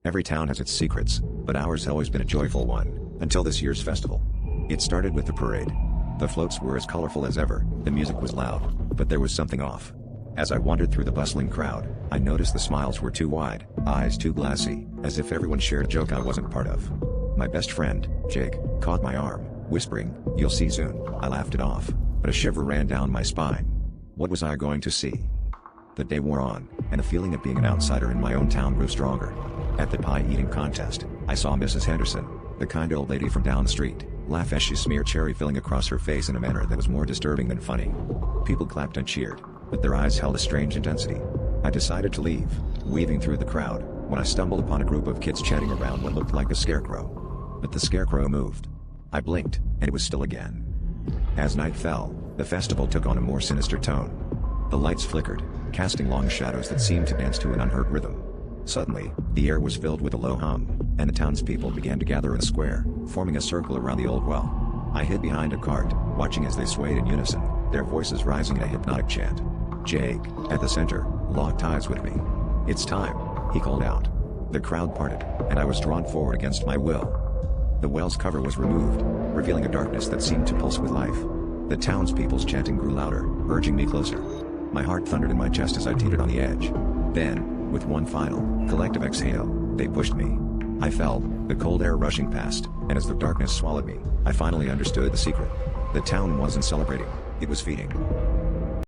Every town has its secrets, but ours has always been a joyful one, until this year's festival. It started with the parade. The floats were as colorful as ever, the music was loud, but there was something off. As I wandered through the bustling crowd, I noticed the smiles were too wide, eyes too glassy, as if everyone shared a joke I wasn't part of. My best friend, Jake, caught my arm, whispering, "You'll see soon." I laughed it off, but a shiver ran down my spine. What was I going to see? The day wore on, and the feeling of being an outsider in my own town grew stronger. At the pie-eating contest, I saw Mrs. Henderson, the kind old lady from down the street, laugh as she smeared cherry filling across her face in a manner that was more disturbing than funny. People clapped and cheered, but their eyes held a strange intensity. I decided to leave, weaving through the crowd, when I stumbled upon a group of kids chatting around what looked like a scarecrow. But the scarecrow moved. I blinked, and it was still again. As night fell, the festival took on a more sinister tone. The lights flickered, casting long shadows that seemed to dance to an unheard rhythm. Suddenly, the air was filled with a low hum, and the townspeople began to gather in a square, forming a circle around the old well. I hid behind a cart, watching as they swayed in unison, their voices rising in a hypnotic chant. Jake, at the center, locked eyes with me. "It's time," he called out. The crowd parted, and I was drawn forward against my will. The well's cover was removed, revealing a darkness that seemed to pulse with life. The townspeople's chanting grew louder, urging me closer. My heart thundered in my chest as I teetered on the edge. Then, with one final, collective exhale, they pushed me. I fell, the cold air rushing past, and as the darkness swallowed me, I finally understood the secret. The town wasn't celebrating, it was feeding.